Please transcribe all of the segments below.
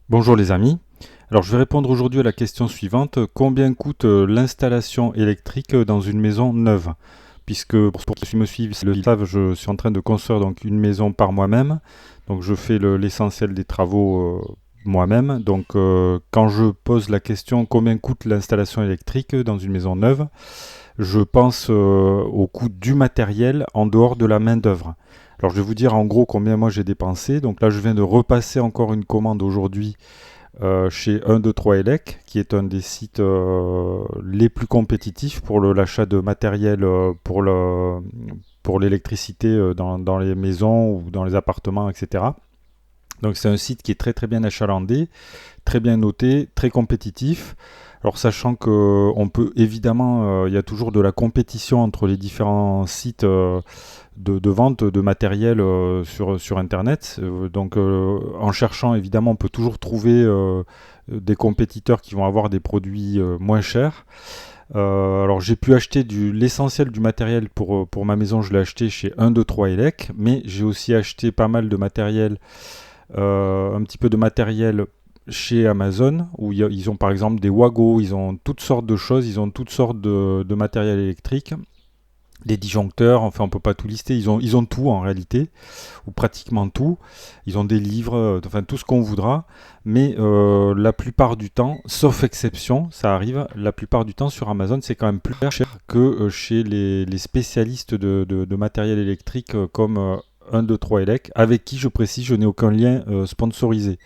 Bonjour les amis. Alors je vais répondre aujourd'hui à la question suivante. Combien coûte l'installation électrique dans une maison neuve? Puisque pour ceux qui me suivent, le savent, je suis en train de construire donc une maison par moi-même. Donc je fais l'essentiel des travaux moi-même. Donc quand je pose la question combien coûte l'installation électrique dans une maison neuve, je pense au coût du matériel en dehors de la main-d'œuvre. Alors je vais vous dire en gros combien moi j'ai dépensé. Donc là je viens de repasser encore une commande aujourd'hui chez 123 Elec, qui est un des sites les plus compétitifs pour l'achat de matériel pour l'électricité dans les maisons ou dans les appartements, etc. Donc c'est un site qui est très très bien achalandé, très bien noté, très compétitif. Alors sachant que on peut évidemment, il y a toujours de la compétition entre les différents sites de vente de matériel sur Internet. En cherchant, évidemment, on peut toujours trouver des compétiteurs qui vont avoir des produits moins chers. Alors j'ai pu acheter l'essentiel du matériel pour ma maison, je l'ai acheté chez 123 Elec, mais j'ai aussi acheté pas mal de matériel, un petit peu de matériel chez Amazon, où ils ont par exemple des Wago, ils ont toutes sortes de choses, ils ont toutes sortes de matériel électrique, des disjoncteurs, enfin on peut pas tout lister, ils ont tout en réalité, ou pratiquement tout. Ils ont des livres, enfin tout ce qu'on voudra, mais la plupart du temps, sauf exception, ça arrive, la plupart du temps sur Amazon c'est quand même plus cher que chez les spécialistes de matériel électrique comme 1, 2, 3 Elec, avec qui je précise, je n'ai aucun lien sponsorisé.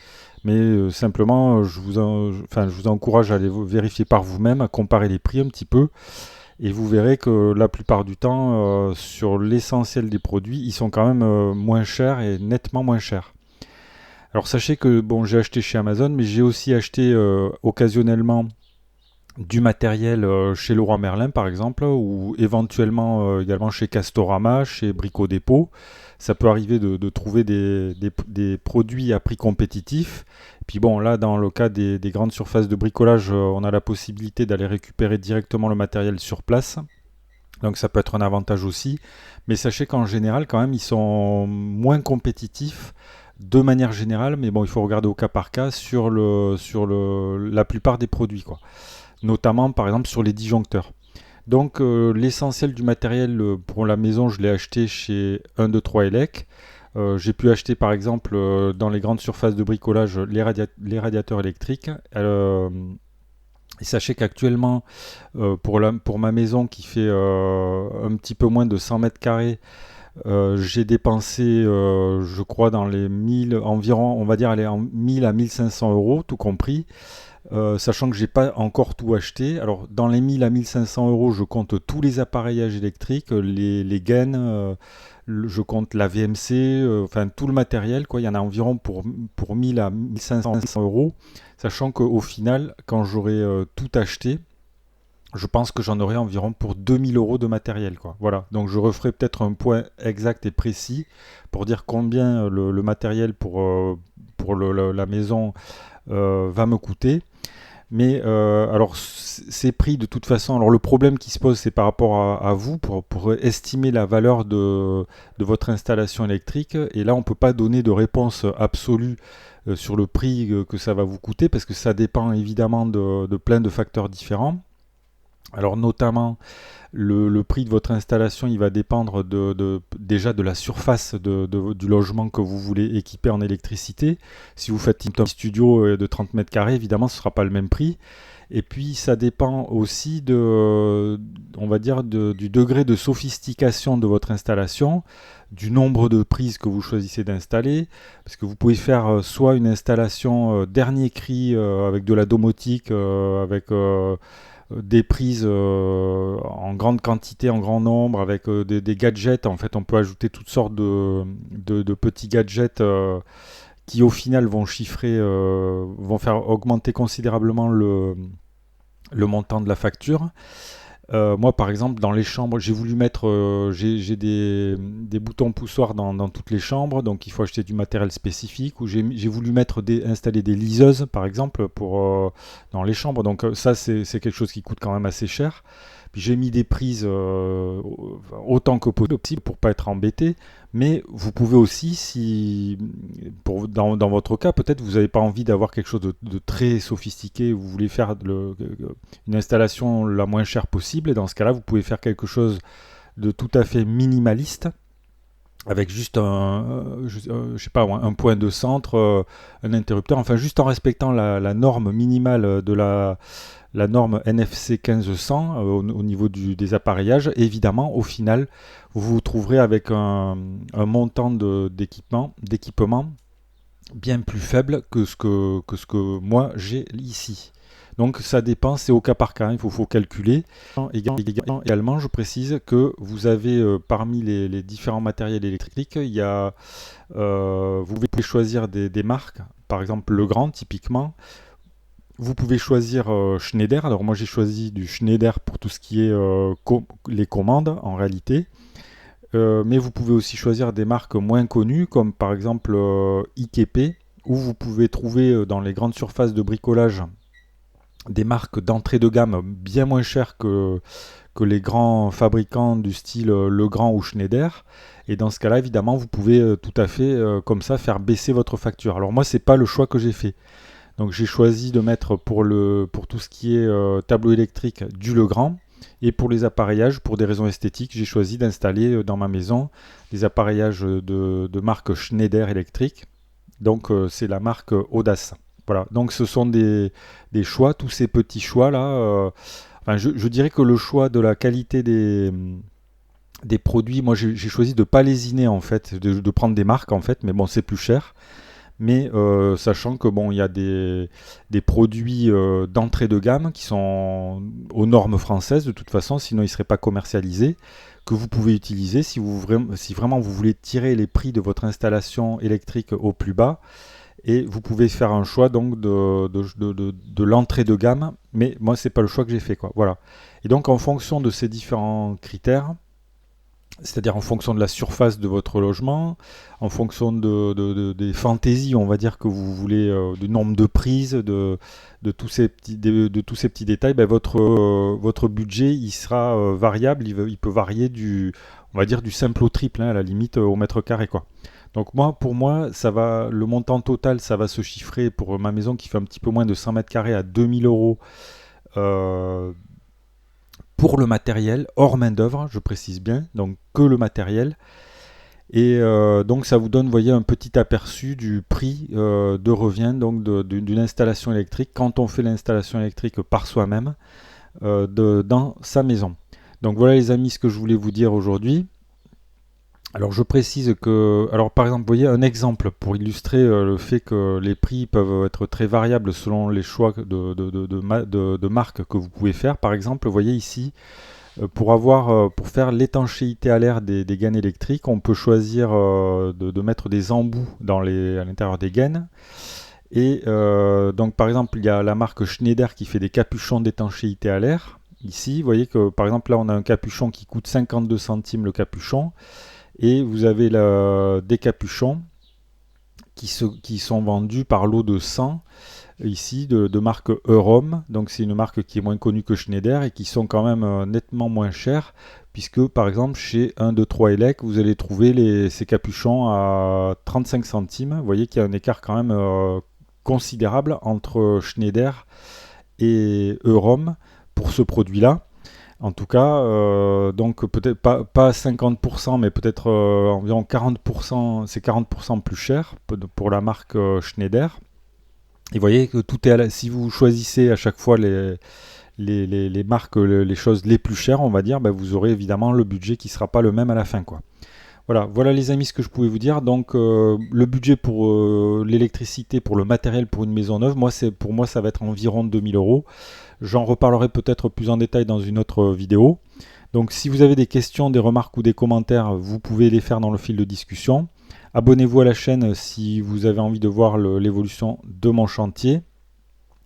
Mais simplement, je vous encourage à aller vérifier par vous-même, à comparer les prix un petit peu, et vous verrez que la plupart du temps, sur l'essentiel des produits, ils sont quand même moins chers et nettement moins chers. Alors sachez que bon, j'ai acheté chez Amazon, mais j'ai aussi acheté occasionnellement du matériel chez Leroy Merlin par exemple, ou éventuellement également chez Castorama, chez Brico Dépôt. Ça peut arriver de trouver des produits à prix compétitif. Puis bon, là, dans le cas des grandes surfaces de bricolage, on a la possibilité d'aller récupérer directement le matériel sur place. Donc ça peut être un avantage aussi. Mais sachez qu'en général, quand même, ils sont moins compétitifs de manière générale. Mais bon, il faut regarder au cas par cas la plupart des produits, quoi. Notamment, par exemple, sur les disjoncteurs. Donc l'essentiel du matériel pour la maison, je l'ai acheté chez 1, 2, 3 Elec. J'ai pu acheter par exemple dans les grandes surfaces de bricolage les radiateurs électriques. Et sachez qu'actuellement, pour ma maison qui fait un petit peu moins de 100 mètres carrés, j'ai dépensé, je crois, dans les 1000, environ, on va dire, allez, en 1000 à 1500 euros, tout compris. Sachant que j'ai pas encore tout acheté. Alors, dans les 1000 à 1500 euros, je compte tous les appareillages électriques, les gaines, je compte la VMC, enfin tout le matériel, quoi. Il y en a environ pour 1000 à 1500 euros. Sachant qu'au final, quand j'aurai tout acheté, je pense que j'en aurai environ pour 2000 euros de matériel, quoi. Voilà. Donc, je referai peut-être un point exact et précis pour dire combien le matériel pour la maison va me coûter. Mais alors ces prix de toute façon, alors le problème qui se pose c'est par rapport à vous pour estimer la valeur de votre installation électrique. Et là on ne peut pas donner de réponse absolue sur le prix que ça va vous coûter parce que ça dépend évidemment de plein de facteurs différents. Alors notamment le prix de votre installation, il va dépendre déjà de la surface du logement que vous voulez équiper en électricité. Si vous faites un studio de 30 mètres carrés, évidemment, ce ne sera pas le même prix. Et puis, ça dépend aussi on va dire, du degré de sophistication de votre installation, du nombre de prises que vous choisissez d'installer, parce que vous pouvez faire soit une installation dernier cri avec de la domotique, avec des prises en grande quantité, en grand nombre, avec des gadgets. En fait, on peut ajouter toutes sortes de petits gadgets qui, au final, vont chiffrer, vont faire augmenter considérablement le montant de la facture. Moi, par exemple, dans les chambres, j'ai voulu mettre, j'ai des boutons poussoirs dans toutes les chambres, donc il faut acheter du matériel spécifique. Ou j'ai voulu installer des liseuses, par exemple, dans les chambres. Donc ça, c'est quelque chose qui coûte quand même assez cher. Puis j'ai mis des prises autant que possible pour pas être embêté. Mais vous pouvez aussi, si dans votre cas, peut-être vous n'avez pas envie d'avoir quelque chose de très sophistiqué, vous voulez faire une installation la moins chère possible, et dans ce cas-là, vous pouvez faire quelque chose de tout à fait minimaliste, avec juste je sais pas, un point de centre, un interrupteur, enfin juste en respectant la norme minimale de la norme NFC 1500 au niveau des appareillages. Et évidemment, au final, vous vous trouverez avec un montant d'équipement bien plus faible que ce que moi j'ai ici. Donc ça dépend, c'est au cas par cas, il faut calculer. Également, je précise que vous avez parmi les différents matériels électriques, il y a, vous pouvez choisir des marques, par exemple Legrand typiquement. Vous pouvez choisir Schneider. Alors moi j'ai choisi du Schneider pour tout ce qui est les commandes en réalité. Mais vous pouvez aussi choisir des marques moins connues comme par exemple IKP, où vous pouvez trouver dans les grandes surfaces de bricolage des marques d'entrée de gamme bien moins chères que les grands fabricants du style Legrand ou Schneider. Et dans ce cas-là, évidemment, vous pouvez tout à fait comme ça faire baisser votre facture. Alors moi, c'est pas le choix que j'ai fait. Donc j'ai choisi de mettre pour tout ce qui est tableau électrique du Legrand. Et pour les appareillages, pour des raisons esthétiques, j'ai choisi d'installer dans ma maison des appareillages de marque Schneider électrique. Donc c'est la marque Audace. Voilà, donc ce sont des choix, tous ces petits choix-là. Enfin, je dirais que le choix de la qualité des produits, moi j'ai choisi de ne pas lésiner en fait, de prendre des marques en fait, mais bon c'est plus cher. Mais sachant que bon, il y a des produits d'entrée de gamme qui sont aux normes françaises de toute façon, sinon ils ne seraient pas commercialisés, que vous pouvez utiliser si vraiment vous voulez tirer les prix de votre installation électrique au plus bas. Et vous pouvez faire un choix donc de l'entrée de gamme, mais moi c'est pas le choix que j'ai fait quoi. Voilà. Et donc en fonction de ces différents critères, c'est-à-dire en fonction de la surface de votre logement, en fonction des fantaisies, on va dire que vous voulez, du nombre de prises, de tous ces petits détails, ben votre budget il sera variable, il peut varier on va dire du simple au triple, hein, à la limite au mètre carré quoi. Donc pour moi, le montant total, ça va se chiffrer pour ma maison qui fait un petit peu moins de 100 mètres carrés à 2000 euros pour le matériel, hors main d'œuvre, je précise bien, donc que le matériel. Et donc ça vous donne, vous voyez, un petit aperçu du prix de revient donc d'une installation électrique quand on fait l'installation électrique par soi-même dans sa maison. Donc voilà les amis ce que je voulais vous dire aujourd'hui. Alors je précise que, alors par exemple, vous voyez un exemple pour illustrer le fait que les prix peuvent être très variables selon les choix de marques que vous pouvez faire. Par exemple, vous voyez ici, pour faire l'étanchéité à l'air des gaines électriques, on peut choisir de mettre des embouts à l'intérieur des gaines. Et donc par exemple, il y a la marque Schneider qui fait des capuchons d'étanchéité à l'air. Ici, vous voyez que par exemple là on a un capuchon qui coûte 52 centimes le capuchon. Et vous avez des capuchons qui sont vendus par lot de 100 ici de marque Eurom. Donc c'est une marque qui est moins connue que Schneider et qui sont quand même nettement moins chers, puisque par exemple chez 1, 2, 3 Elec, vous allez trouver ces capuchons à 35 centimes. Vous voyez qu'il y a un écart quand même considérable entre Schneider et Eurom pour ce produit-là. En tout cas, donc peut-être pas 50%, mais peut-être environ 40%, c'est 40% plus cher pour la marque Schneider. Et vous voyez que tout est si vous choisissez à chaque fois les marques, les choses les plus chères, on va dire, ben vous aurez évidemment le budget qui ne sera pas le même à la fin, quoi. Voilà les amis ce que je pouvais vous dire. Donc le budget pour l'électricité, pour le matériel pour une maison neuve, pour moi ça va être environ 2000 euros. J'en reparlerai peut-être plus en détail dans une autre vidéo. Donc si vous avez des questions, des remarques ou des commentaires, vous pouvez les faire dans le fil de discussion. Abonnez-vous à la chaîne si vous avez envie de voir l'évolution de mon chantier.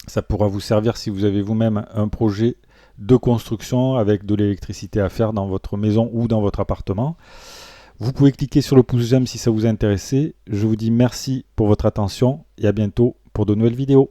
Ça pourra vous servir si vous avez vous-même un projet de construction avec de l'électricité à faire dans votre maison ou dans votre appartement. Vous pouvez cliquer sur le pouce j'aime si ça vous a intéressé. Je vous dis merci pour votre attention et à bientôt pour de nouvelles vidéos.